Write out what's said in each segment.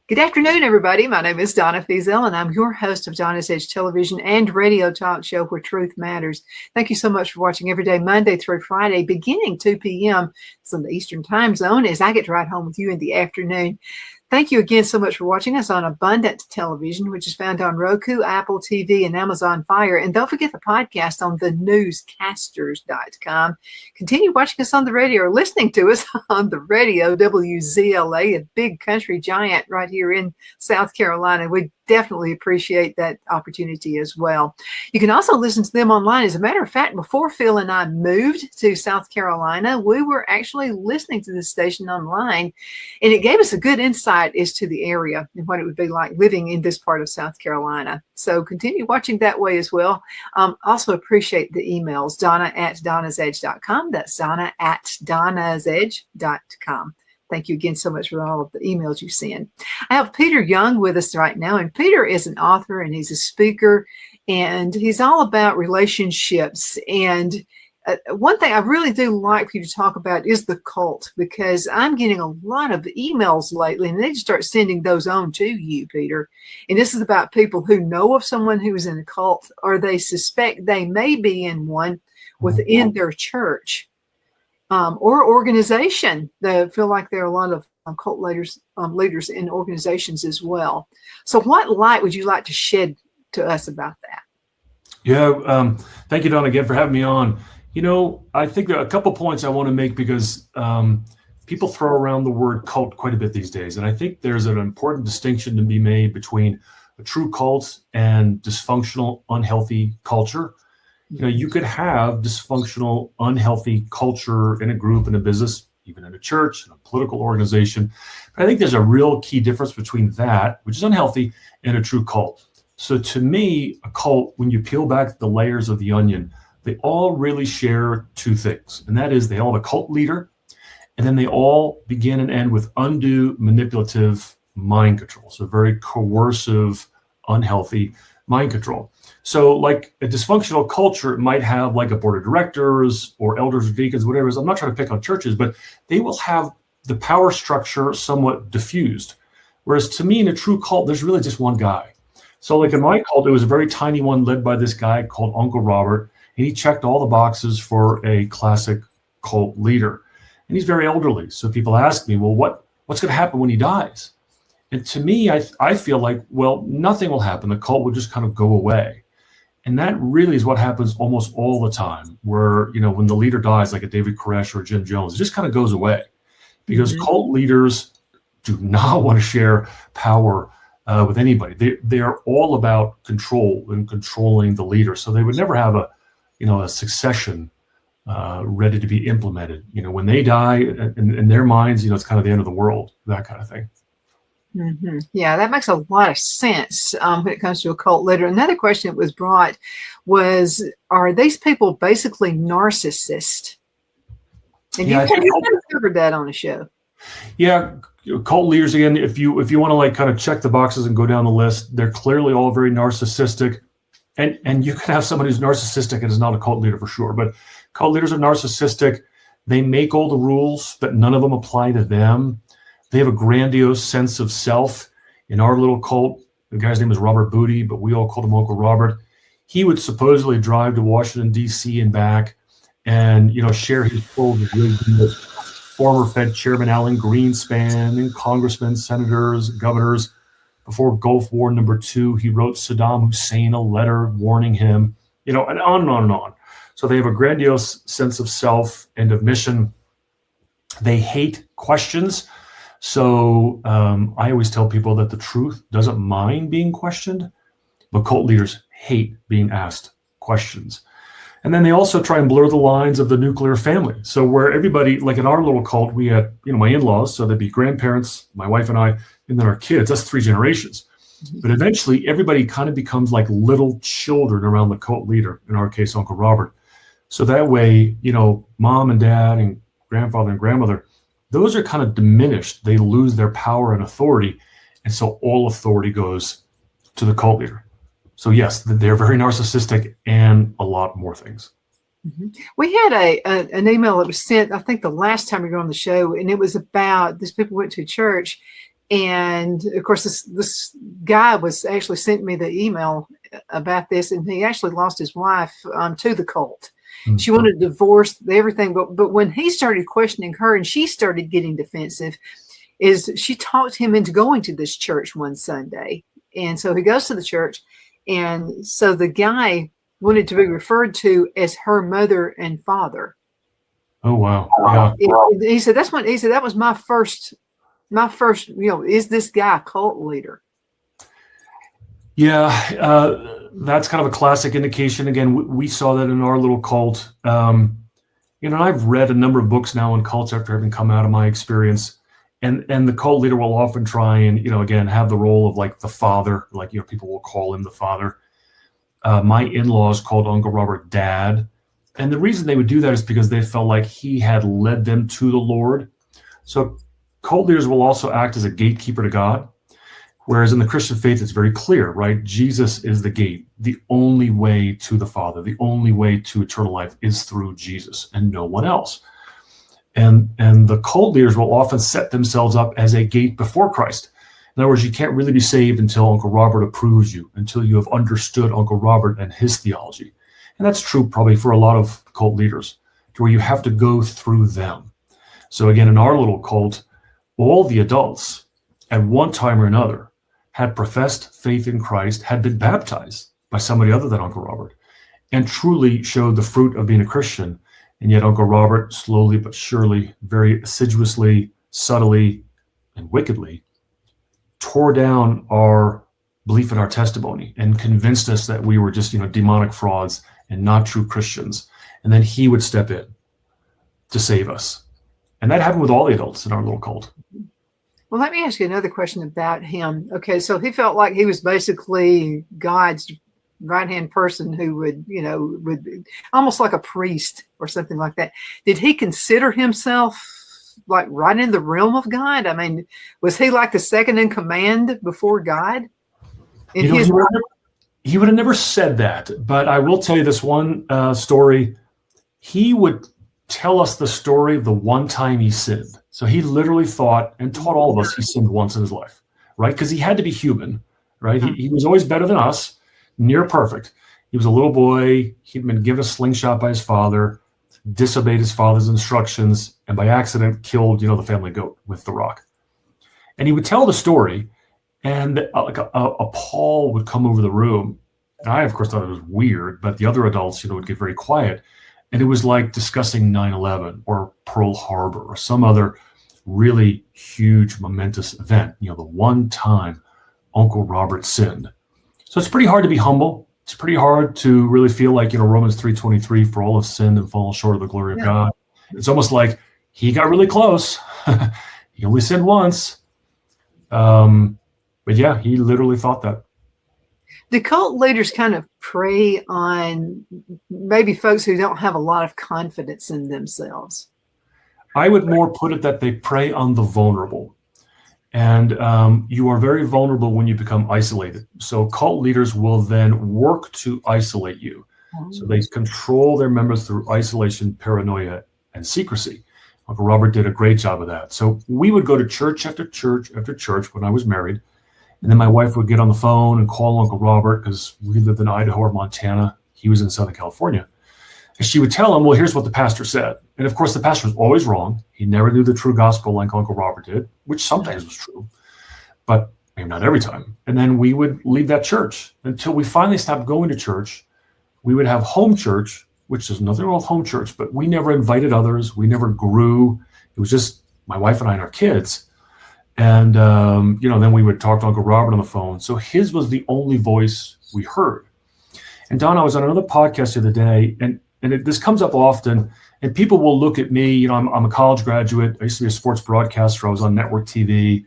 Good afternoon, everybody. My name is Donna, and I'm your host of Donna's Edge television and radio talk show where truth matters. Thank you so much for watching every day, Monday through Friday, beginning 2 p.m. It's in the Eastern time zone as I get to ride home with you in the afternoon. Thank you again so much for watching us on Abundant Television, which is found on Roku, Apple TV, and Amazon Fire. And don't forget the podcast on thenewscasters.com. Continue watching us on the radio or listening to us on the radio, WZLA, a big country giant right here in South Carolina. We definitely appreciate that opportunity as well. You can also listen to them online. As a matter of fact, before Phil and I moved to South Carolina, we were actually listening to this station online, and it gave us a good insight as to the area and what it would be like living in this part of South Carolina. So continue watching that way as well. Also appreciate the emails, Donna@donnasedge.com. That's Donna@donnasedge.com. Thank you again so much for all of the emails you send. I have Peter Young with us right now, and Peter is an author and he's a speaker, and he's all about relationships. And one thing I really do like for you to talk about is the cult, because I'm getting a lot of emails lately, and they just start sending those on to you, Peter. And this is about people who know of someone who is in a cult, or they suspect they may be in one within their church. Or organization. They feel like there are a lot of cult leaders in organizations as well. So what light would you like to shed to us about that? Yeah, thank you, Donna, again for having me on. You know, I think there are a couple points I want to make because people throw around the word cult quite a bit these days. And I think there's an important distinction to be made between a true cult and dysfunctional, unhealthy culture. You know, you could have dysfunctional, unhealthy culture in a group, in a business, even in a church, in a political organization. But I think there's a real key difference between that, which is unhealthy, and a true cult. So to me, a cult, when you peel back the layers of the onion, they all really share two things. And that is they all have a cult leader, and then they all begin and end with undue manipulative mind control. So very coercive, unhealthy mind control. So like a dysfunctional culture might have like a board of directors or elders or deacons, whatever it is. I'm not trying to pick on churches, but they will have the power structure somewhat diffused. Whereas to me, in a true cult, there's really just one guy. So like in my cult, it was a very tiny one led by this guy called Uncle Robert. And he checked all the boxes for a classic cult leader. And he's very elderly. So people ask me, well, what's going to happen when he dies? And to me, I feel like, well, nothing will happen. The cult will just kind of go away. And that really is what happens almost all the time, where, you know, when the leader dies, like a David Koresh or Jim Jones, it just kind of goes away because cult leaders do not want to share power with anybody. They are all about control and controlling the leader. So they would never have a succession ready to be implemented. You know, when they die, in their minds, you know, it's kind of the end of the world, that kind of thing. Mm-hmm. Yeah, that makes a lot of sense when it comes to a cult leader. Another question that was brought was, are these people basically narcissists? And you kind of covered that on the show. Yeah, cult leaders, again, if you want to like kind of check the boxes and go down the list, they're clearly all very narcissistic. And you can have someone who's narcissistic and is not a cult leader for sure. But cult leaders are narcissistic. They make all the rules, but none of them apply to them. They have a grandiose sense of self. In our little cult, the guy's name is Robert Booty, but we all called him Uncle Robert. He would supposedly drive to Washington, D.C. and back and, you know, share his full wisdom with former Fed Chairman Alan Greenspan and congressmen, senators, governors. Before Gulf War #2, he wrote Saddam Hussein a letter warning him, you know, and on and on and on. So they have a grandiose sense of self and of mission. They hate questions. So I always tell people that the truth doesn't mind being questioned, but cult leaders hate being asked questions. And then they also try and blur the lines of the nuclear family. So where everybody, like in our little cult, we had, my in-laws, so there'd be grandparents, my wife and I, and then our kids. That's 3 generations. But eventually everybody kind of becomes like little children around the cult leader, in our case, Uncle Robert. So that way, mom and dad and grandfather and grandmother, those are kind of diminished. They lose their power and authority. And so all authority goes to the cult leader. So yes, they're very narcissistic and a lot more things. We had an email that was sent, I think the last time we were on the show, and it was about these people went to church. And of course, this guy was actually sent me the email about this, and he actually lost his wife to the cult. Mm-hmm. She wanted a divorce, everything. But when he started questioning her and she started getting defensive, is she talked him into going to this church one Sunday. And so he goes to the church. And so the guy wanted to be referred to as her mother and father. Oh, wow. Yeah. He said, that was my first, is this guy a cult leader? Yeah. That's kind of a classic indication. Again, we saw that in our little cult. I've read a number of books now on cults after having come out of my experience. And the cult leader will often try and, again, have the role of like the father, like, people will call him the father. My in-laws called Uncle Robert Dad. And the reason they would do that is because they felt like he had led them to the Lord. So cult leaders will also act as a gatekeeper to God. Whereas in the Christian faith, it's very clear, right? Jesus is the gate. The only way to the Father, the only way to eternal life is through Jesus and no one else. And the cult leaders will often set themselves up as a gate before Christ. In other words, you can't really be saved until Uncle Robert approves you, until you have understood Uncle Robert and his theology. And that's true probably for a lot of cult leaders, to where you have to go through them. So again, in our little cult, all the adults at one time or another had professed faith in Christ, had been baptized by somebody other than Uncle Robert, and truly showed the fruit of being a Christian. And yet Uncle Robert, slowly but surely, very assiduously, subtly, and wickedly, tore down our belief in our testimony and convinced us that we were just, demonic frauds and not true Christians. And then he would step in to save us. And that happened with all the adults in our little cult. Well, let me ask you another question about him. Okay, so he felt like he was basically God's right-hand person who would almost like a priest or something like that. Did he consider himself like right in the realm of God? I mean, was he like the second in command before God? He would have never said that, but I will tell you this one story. He would tell us the story of the one time he sinned. So he literally thought and taught all of us he sinned once in his life, right? Because he had to be human, right? He was always better than us. Near perfect. He was a little boy. He'd been given a slingshot by his father, disobeyed his father's instructions, and by accident killed, the family goat with the rock. And he would tell the story, and like a pall would come over the room. And I, of course, thought it was weird, but the other adults, would get very quiet. And it was like discussing 9/11 or Pearl Harbor or some other really huge, momentous event. The one time Uncle Robert sinned. So it's pretty hard to be humble. It's pretty hard to really feel like, Romans 3:23, for all have sinned and fallen short of the glory of God. It's almost like he got really close. He only sinned once. But yeah, he literally thought that. Do cult leaders kind of prey on maybe folks who don't have a lot of confidence in themselves? I would more put it that they prey on the vulnerable. And you are very vulnerable when you become isolated. So cult leaders will then work to isolate you. So they control their members through isolation, paranoia, and secrecy. Uncle Robert did a great job of that. So we would go to church after church after church when I was married. And then my wife would get on the phone and call Uncle Robert, because we lived in Idaho or Montana. He was in Southern California. And she would tell him, well, here's what the pastor said. And of course, the pastor was always wrong. He never knew the true gospel like Uncle Robert did, which sometimes was true, but maybe not every time. And then we would leave that church until we finally stopped going to church. We would have home church, which is nothing wrong with home church, but we never invited others. We never grew. It was just my wife and I and our kids. And, then we would talk to Uncle Robert on the phone. So his was the only voice we heard. And Donna, I was on another podcast the other day, and and this comes up often, and people will look at me, you know, I'm a college graduate. I used to be a sports broadcaster. I was on network TV.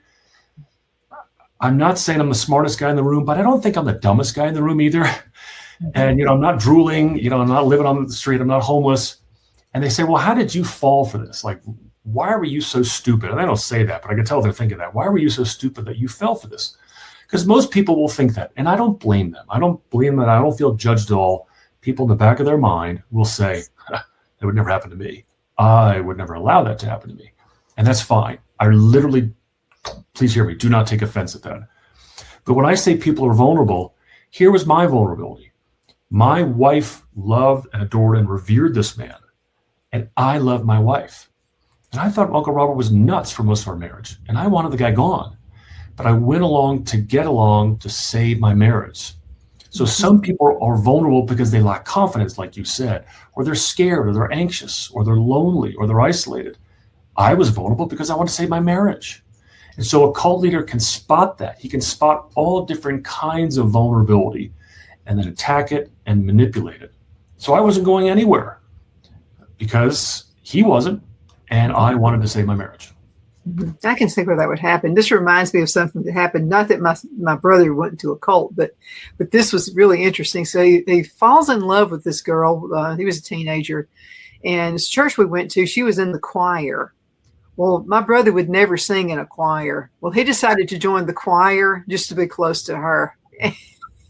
I'm not saying I'm the smartest guy in the room, but I don't think I'm the dumbest guy in the room either. And, you know, I'm not drooling, you know, I'm not living on the street. I'm not homeless. And they say, well, how did you fall for this? Like, why were you so stupid? And I don't say that, but I can tell they're thinking that. Why were you so stupid that you fell for this? Because most people will think that. And I don't blame them. I don't blame them. I don't feel judged at all. People in the back of their mind will say, that would never happen to me. I would never allow that to happen to me. And that's fine. I literally, please hear me, do not take offense at that. But when I say people are vulnerable, here was my vulnerability. My wife loved and adored and revered this man. And I loved my wife. And I thought Uncle Robert was nuts for most of our marriage. And I wanted the guy gone. But I went along to get along to save my marriage. So some people are vulnerable because they lack confidence, like you said, or they're scared, or they're anxious, or they're lonely, or they're isolated. I was vulnerable because I want to save my marriage. And so a cult leader can spot that. He can spot all different kinds of vulnerability and then attack it and manipulate it. So I wasn't going anywhere because he wasn't, and I wanted to save my marriage. I can see where that would happen. This reminds me of something that happened. Not that my brother went into a cult, but this was really interesting. So he falls in love with this girl. He was a teenager, and this church we went to, she was in the choir. Well, my brother would never sing in a choir. Well, he decided to join the choir just to be close to her. I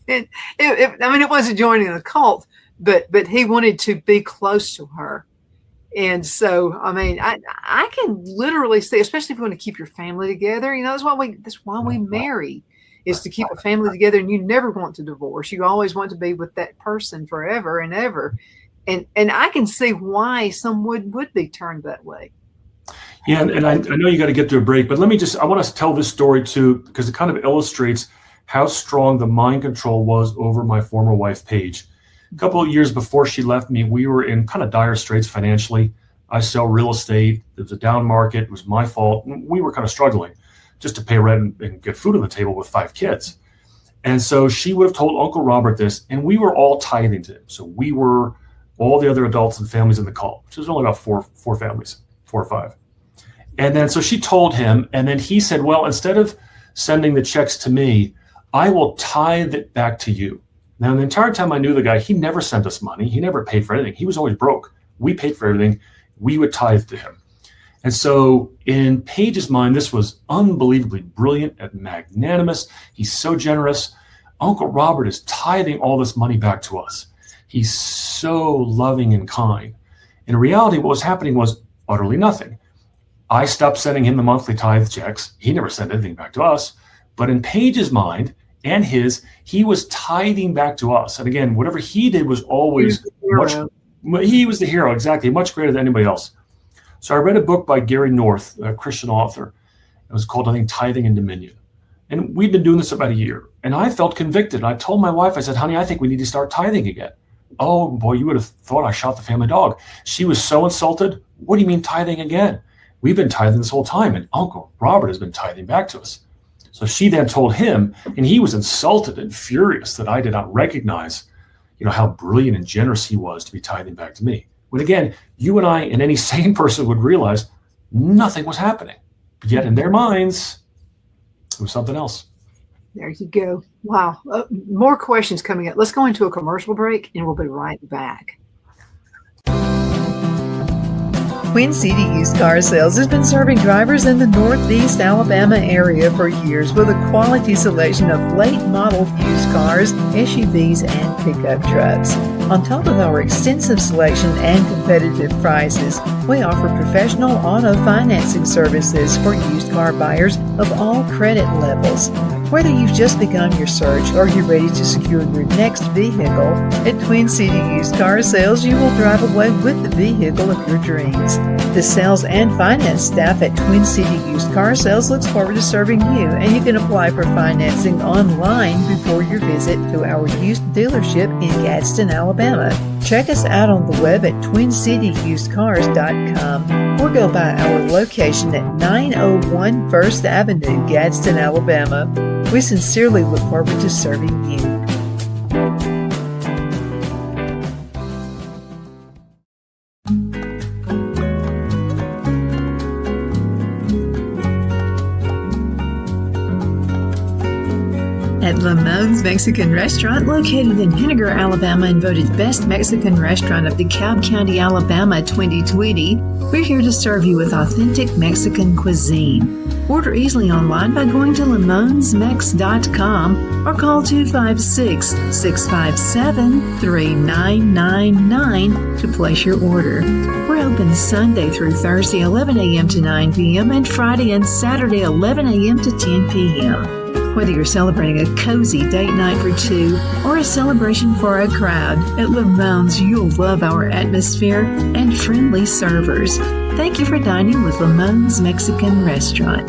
mean, it wasn't joining a cult, but he wanted to be close to her. And so, I mean, I can literally say, especially if you want to keep your family together, you know, that's why we marry, is to keep a family together. And you never want to divorce. You always want to be with that person forever and ever. And I can see why someone would be turned that way. Yeah, and I know you got to get to a break, but I want to tell this story too, because it kind of illustrates how strong the mind control was over my former wife, Paige. A couple of years before she left me, we were in kind of dire straits financially. I sell real estate. It was a down market. It was my fault. We were kind of struggling just to pay rent and get food on the table with 5 kids. And so she would have told Uncle Robert this, and we were all tithing to him. So we were all the other adults and families in the cult, which was only about four families, 4 or 5. And then so she told him, and then he said, well, instead of sending the checks to me, I will tithe it back to you. Now, the entire time I knew the guy, he never sent us money. He never paid for anything. He was always broke. We paid for everything. We would tithe to him. And so in Paige's mind, this was unbelievably brilliant and magnanimous. He's so generous. Uncle Robert is tithing all this money back to us. He's so loving and kind. In reality, what was happening was utterly nothing. I stopped sending him the monthly tithe checks. He never sent anything back to us. But in Paige's much, he was tithing back to us. And again, whatever he did was always he was the hero, exactly, much greater than anybody else. So I read a book by Gary North, a Christian author. It was called, I think, Tithing and Dominion. And we'd been doing this about a year. And I felt convicted. And I told my wife, I said, honey, I think we need to start tithing again. Oh, boy, you would have thought I shot the family dog. She was so insulted. What do you mean tithing again? We've been tithing this whole time, and Uncle Robert has been tithing back to us. So she then told him, and he was insulted and furious that I did not recognize, you know, how brilliant and generous he was to be tithing back to me. When again, you and I and any sane person would realize nothing was happening. But yet in their minds, it was something else. There you go. Wow. More questions coming up. Let's go into a commercial break, and we'll be right back. Twin City Used Car Sales has been serving drivers in the Northeast Alabama area for years with a quality selection of late model used cars, SUVs, and pickup trucks. On top of our extensive selection and competitive prices, we offer professional auto financing services for used car buyers of all credit levels. Whether you've just begun your search or you're ready to secure your next vehicle, at Twin City Used Car Sales, you will drive away with the vehicle of your dreams. The sales and finance staff at Twin City Used Car Sales looks forward to serving you, and you can apply for financing online before your visit to our used dealership in Gadsden, Alabama. Check us out on the web at twincityusedcars.com or go by our location at 901 First Avenue, Gadsden, Alabama. We sincerely look forward to serving you. At Lamone's Mexican Restaurant, located in Henniger, Alabama, and voted Best Mexican Restaurant of DeKalb County, Alabama 2020, we're here to serve you with authentic Mexican cuisine. Order easily online by going to lamonsmex.com or call 256-657-3999 to place your order. We're open Sunday through Thursday, 11 a.m. to 9 p.m., and Friday and Saturday, 11 a.m. to 10 p.m. Whether you're celebrating a cozy date night for two or a celebration for a crowd, at Lamone's you'll love our atmosphere and friendly servers. Thank you for dining with Lamone's Mexican Restaurant.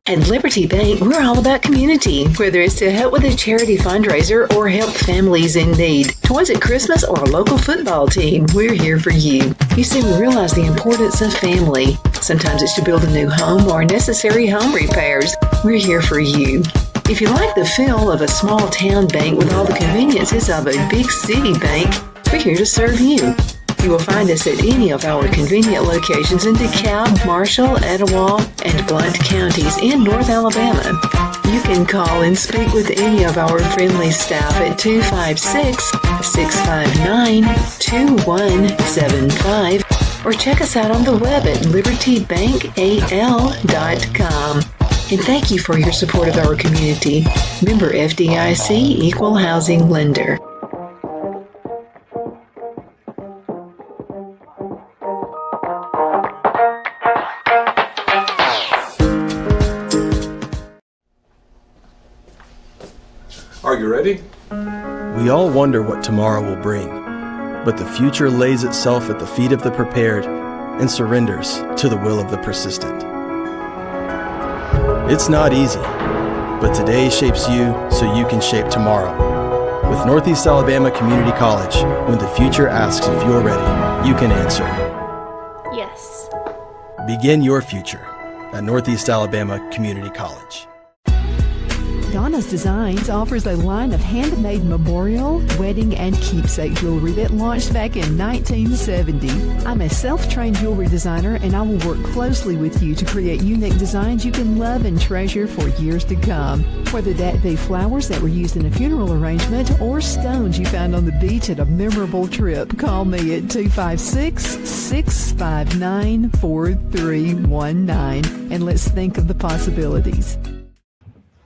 At Liberty Bank, we're all about community, whether it's to help with a charity fundraiser or help families in need. Toys at Christmas or a local football team, we're here for you. You see, we realize the importance of family. Sometimes it's to build a new home or necessary home repairs. We're here for you. If you like the feel of a small town bank with all the conveniences of a big city bank, we're here to serve you. You will find us at any of our convenient locations in DeKalb, Marshall, Etowah, and Blount counties in North Alabama. You can call and speak with any of our friendly staff at 256-659-2175 or check us out on the web at libertybankal.com. And thank you for your support of our community. Member FDIC Equal Housing Lender. Are you ready? We all wonder what tomorrow will bring, but the future lays itself at the feet of the prepared and surrenders to the will of the persistent. It's not easy, but today shapes you so you can shape tomorrow. With Northeast Alabama Community College, when the future asks if you're ready, you can answer. Yes. Begin your future at Northeast Alabama Community College. Donna's Designs offers a line of handmade memorial, wedding, and keepsake jewelry that launched back in 1970. I'm a self-trained jewelry designer, and I will work closely with you to create unique designs you can love and treasure for years to come. Whether that be flowers that were used in a funeral arrangement or stones you found on the beach at a memorable trip, call me at 256-659-4319, and let's think of the possibilities.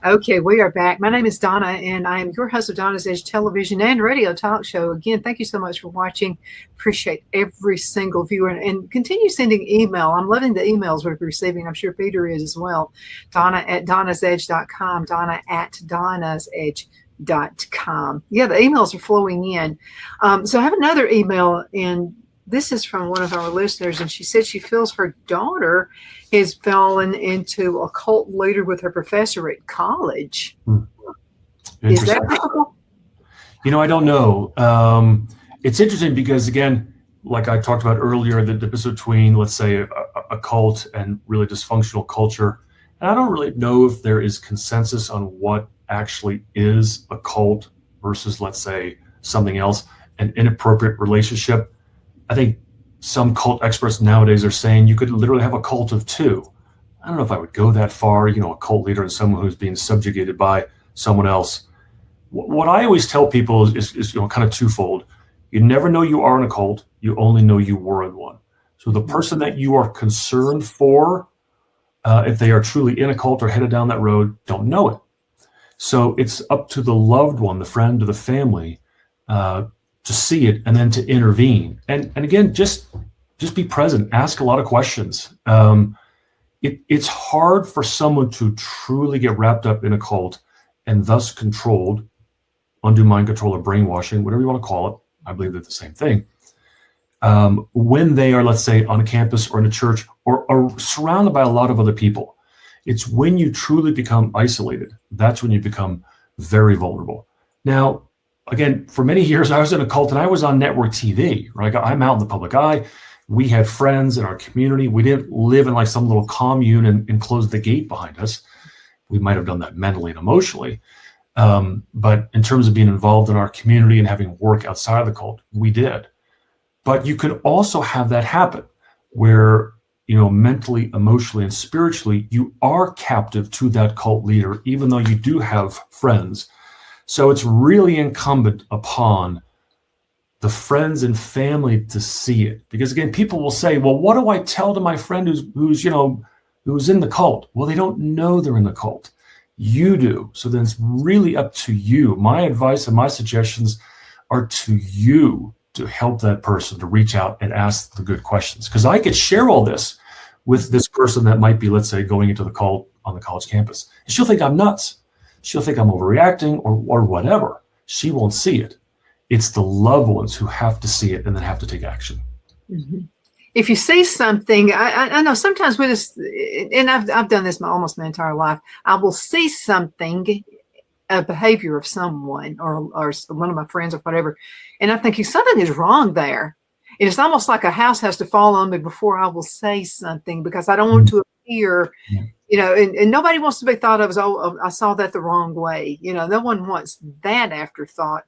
Okay, we are back. My name is Donna, and I am your host of Donna's Edge television and radio talk show. Again, thank you so much for watching. Appreciate every single viewer, and continue sending email. I'm loving the emails we're receiving. I'm sure Peter is as well. Donna at donnasedge.com, Donna at donnasedge.com. Yeah, the emails are flowing in. So I have another email, and this is from one of our listeners, and she said she feels her daughter has fallen into a cult leader with her professor at college. Is that possible? You know, I don't know. It's interesting because, again, like I talked about earlier, the difference between, let's say, a cult and really dysfunctional culture. And I don't really know if there is consensus on what actually is a cult versus, let's say, something else, an inappropriate relationship. I think some cult experts nowadays are saying you could literally have a cult of two. I don't know if I would go that far, you know, a cult leader and someone who's being subjugated by someone else. What I always tell people is you know, kind of twofold. You never know you are in a cult. You only know you were in one. So the person that you are concerned for, if they are truly in a cult or headed down that road, don't know it. So it's up to the loved one, the friend or the family, to see it and then to intervene. And again, just be present, ask a lot of questions. It's hard for someone to truly get wrapped up in a cult and thus controlled, undue mind control or brainwashing, whatever you want to call it. I believe they're the same thing. When they are, let's say, on a campus or in a church or surrounded by a lot of other people. It's when you truly become isolated. That's when you become very vulnerable. Now, again, for many years, I was in a cult and I was on network TV, right? I'm out in the public eye. We had friends in our community. We didn't live in like some little commune and close the gate behind us. We might have done that mentally and emotionally. But in terms of being involved in our community and having work outside of the cult, we did. But you can also have that happen where, mentally, emotionally, and spiritually, you are captive to that cult leader, even though you do have friends. So it's really incumbent upon the friends and family to see it. Because again, people will say, well, what do I tell to my friend who's in the cult? Well, they don't know they're in the cult. You do. So then it's really up to you. My advice and my suggestions are to you to help that person to reach out and ask the good questions. Because I could share all this with this person that might be, let's say, going into the cult on the college campus. And she'll think I'm nuts. She'll think I'm overreacting or whatever. She won't see it. It's the loved ones who have to see it and then have to take action. Mm-hmm. If you see something, I know sometimes we just, and I've done this almost my entire life. I will see something, a behavior of someone or one of my friends or whatever, and I'm thinking something is wrong there. And it's almost like a house has to fall on me before I will say something, because I don't want to appear, and nobody wants to be thought of as, oh, I saw that the wrong way. No one wants that afterthought.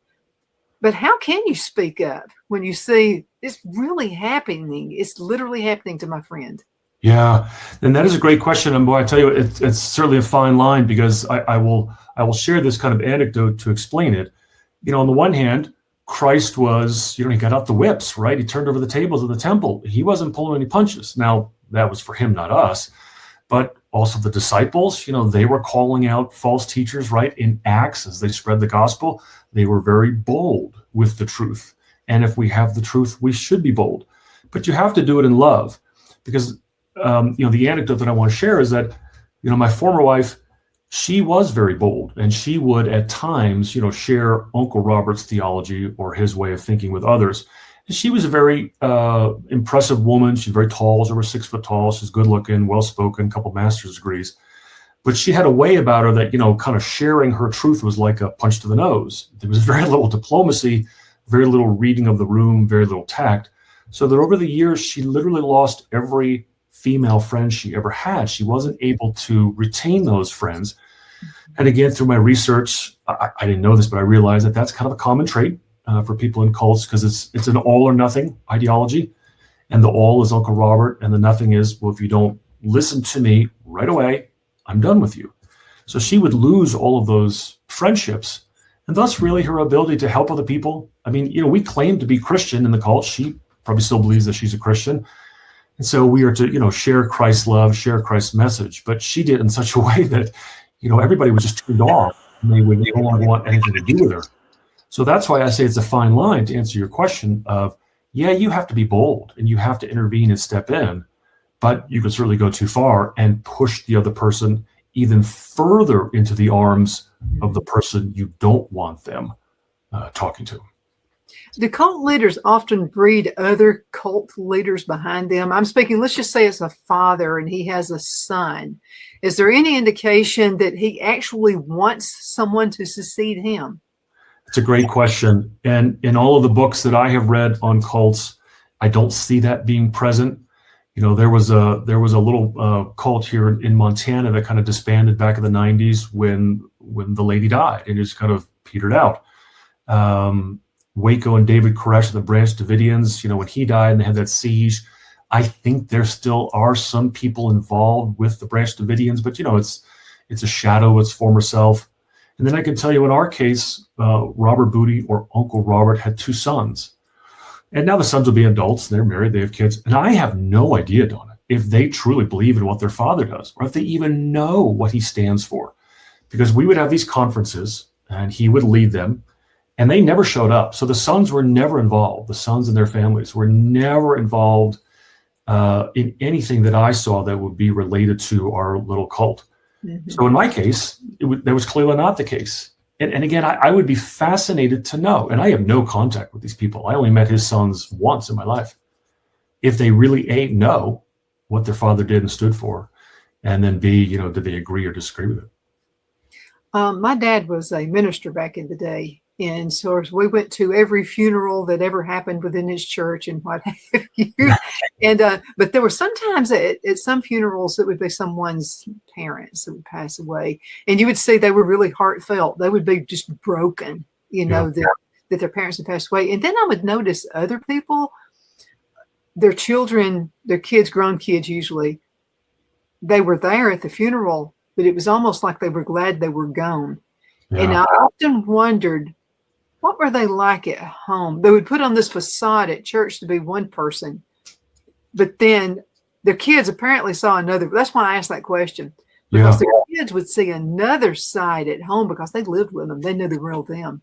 But how can you speak up when you see it's really happening? It's literally happening to my friend. Yeah, and that is a great question. And boy, I tell you, it's certainly a fine line, because I will share this kind of anecdote to explain it. On the one hand, Christ was, he got out the whips, right? He turned over the tables of the temple. He wasn't pulling any punches. Now, that was for him, not us. But also the disciples, they were calling out false teachers, right? In Acts, as they spread the gospel, they were very bold with the truth. And if we have the truth, we should be bold. But you have to do it in love, because, the anecdote that I want to share is that, my former wife, she was very bold, and she would at times, share Uncle Robert's theology or his way of thinking with others. And she was a very impressive woman. She's very tall. She's over 6 foot tall. She's good looking, well-spoken, a couple master's degrees. But she had a way about her that, kind of sharing her truth was like a punch to the nose. There was very little diplomacy, very little reading of the room, very little tact. So that over the years, she literally lost every female friend she ever had. She wasn't able to retain those friends. And again, through my research, I didn't know this, but I realized that that's kind of a common trait for people in cults, because it's an all or nothing ideology. And the all is Uncle Robert, and the nothing is, well, if you don't listen to me right away, I'm done with you. So she would lose all of those friendships, and thus really her ability to help other people. I mean, we claim to be Christian in the cult. She probably still believes that she's a Christian. And so we are to, share Christ's love, share Christ's message. But she did in such a way that, everybody was just turned off, and they would no longer want anything to do with her. So that's why I say it's a fine line to answer your question of, yeah, you have to be bold and you have to intervene and step in, but you can certainly go too far and push the other person even further into the arms of the person you don't want them talking to. Do cult leaders often breed other cult leaders behind them? I'm speaking, let's just say it's a father and he has a son. Is there any indication that he actually wants someone to succeed him? It's a great question. And in all of the books that I have read on cults, I don't see that being present. There was a little cult here in Montana that kind of disbanded back in the 90s when the lady died, and just kind of petered out. Waco and David Koresh, the Branch Davidians, when he died and they had that siege, I think there still are some people involved with the Branch Davidians, but it's a shadow of its former self. And then I can tell you in our case, Robert Booty, or Uncle Robert, had 2 sons. And now the sons will be adults, they're married, they have kids. And I have no idea, Donna, if they truly believe in what their father does, or if they even know what he stands for. Because we would have these conferences and he would lead them, and they never showed up. So the sons were never involved. The sons and their families were never involved in anything that I saw that would be related to our little cult. Mm-hmm. So in my case, that was clearly not the case. And again, I would be fascinated to know, and I have no contact with these people. I only met his sons once in my life. If they really, A, know what their father did and stood for, and then B, did they agree or disagree with it? My dad was a minister back in the day. And so we went to every funeral that ever happened within his church and what have you. And but there were sometimes at some funerals it would be someone's parents that would pass away, and you would see they were really heartfelt. They would be just broken, that their parents had passed away. And then I would notice other people their children, their kids, grown kids usually, they were there at the funeral, but it was almost like they were glad they were gone. Yeah. And I often wondered, what were they like at home? They would put on this facade at church to be one person, but then their kids apparently saw another. That's why I asked that question, because their kids would see another side at home because they lived with them. They knew the real them.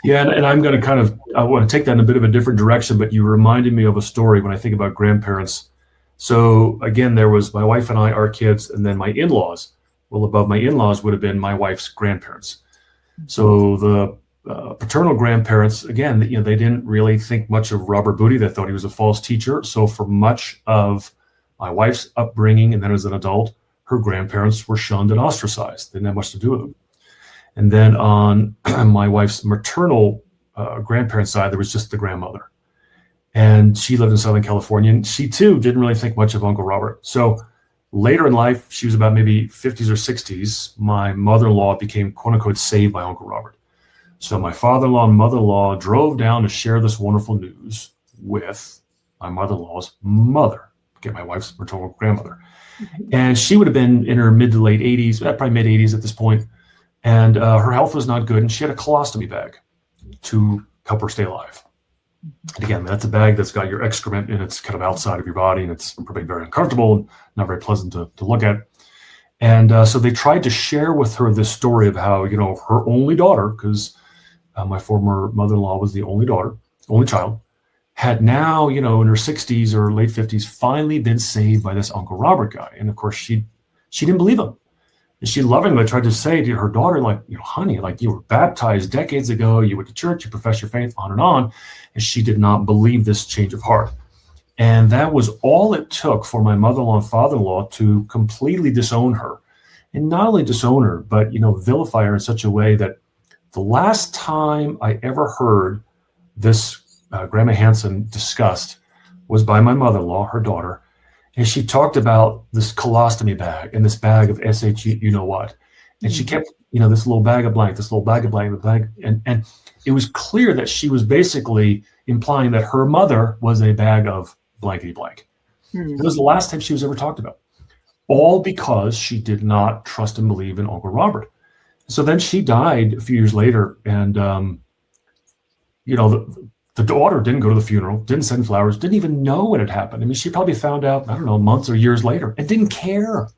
Yeah, and I'm going to I want to take that in a bit of a different direction, but you reminded me of a story when I think about grandparents. So again, there was my wife and I, our kids, and then my in-laws. Well, above my in-laws would have been my wife's grandparents. So the paternal grandparents, again, they didn't really think much of Robert Booty. They thought he was a false teacher. So for much of my wife's upbringing, and then as an adult, her grandparents were shunned and ostracized. They didn't have much to do with them. And then on my wife's maternal grandparents' side, there was just the grandmother. And she lived in Southern California, and she too didn't really think much of Uncle Robert. So later in life, she was about maybe 50s or 60s, my mother-in-law became, quote unquote, saved by Uncle Robert. So my father-in-law and mother-in-law drove down to share this wonderful news with my mother-in-law's mother, my wife's maternal grandmother. And she would have been in her mid to late 80s, probably mid 80s at this point. And her health was not good. And she had a colostomy bag to help her stay alive. And again, that's a bag that's got your excrement and it's kind of outside of your body, and it's probably very uncomfortable and not very pleasant to look at. And so they tried to share with her this story of how, her only daughter, because my former mother-in-law was the only daughter, only child, had now, in her 60s or late 50s, finally been saved by this Uncle Robert guy. And of course, she didn't believe him. And she lovingly tried to say to her daughter, like, honey, like, you were baptized decades ago, you went to church, you professed your faith, on and on. And she did not believe this change of heart. And that was all it took for my mother-in-law and father-in-law to completely disown her. And not only disown her, but, vilify her in such a way that the last time I ever heard this Grandma Hanson discussed was by my mother-in-law, her daughter. And she talked about this colostomy bag and this bag of SH, what. And she kept, this little bag of blank, this little bag of blank, and it was clear that she was basically implying that her mother was a bag of blankety blank. It was the last time she was ever talked about, all because she did not trust and believe in Uncle Robert. So then she died a few years later, and the daughter didn't go to the funeral, didn't send flowers, didn't even know what had happened. I mean, she probably found out, I don't know, months or years later, and didn't care.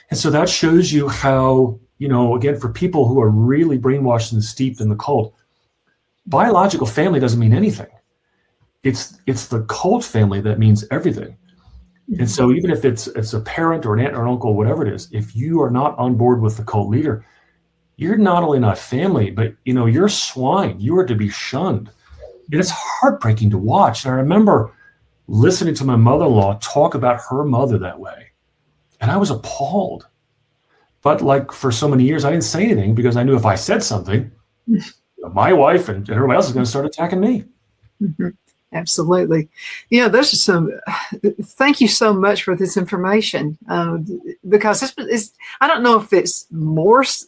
And so that shows you how, again, for people who are really brainwashed and steeped in the cult, biological family doesn't mean anything. It's the cult family that means everything. And so even if it's a parent or an aunt or an uncle, whatever it is, if you are not on board with the cult leader, you're not only not family, but, you're swine. You are to be shunned. And it's heartbreaking to watch. And I remember listening to my mother-in-law talk about her mother that way. And I was appalled. But like for so many years, I didn't say anything because I knew if I said something, my wife and everybody else is going to start attacking me. Mm-hmm. Absolutely. Those are some, thank you so much for this information. Because I don't know if it's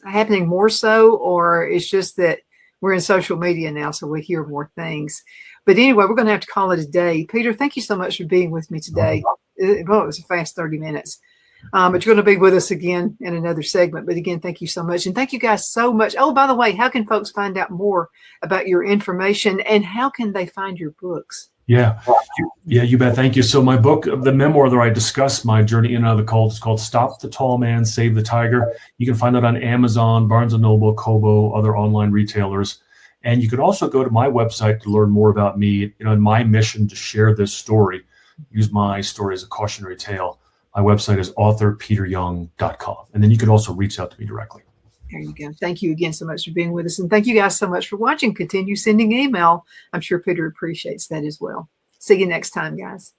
happening more so, or it's just that we're in social media now, so we hear more things. But anyway, we're going to have to call it a day. Peter, thank you so much for being with me today. It was a fast 30 minutes. But you're going to be with us again in another segment. But again, thank you so much. And thank you guys so much. Oh, by the way, how can folks find out more about your information, and how can they find your books? Yeah, you bet. Thank you. So my book, the memoir that I discuss my journey in and out of the cult, is called Stop the Tall Man, Save the Tiger. You can find it on Amazon, Barnes & Noble, Kobo, other online retailers. And you can also go to my website to learn more about me, and my mission to share this story, use my story as a cautionary tale. My website is authorpeteryoung.com. And then you can also reach out to me directly. There you go. Thank you again so much for being with us. And thank you guys so much for watching. Continue sending email. I'm sure Peter appreciates that as well. See you next time, guys.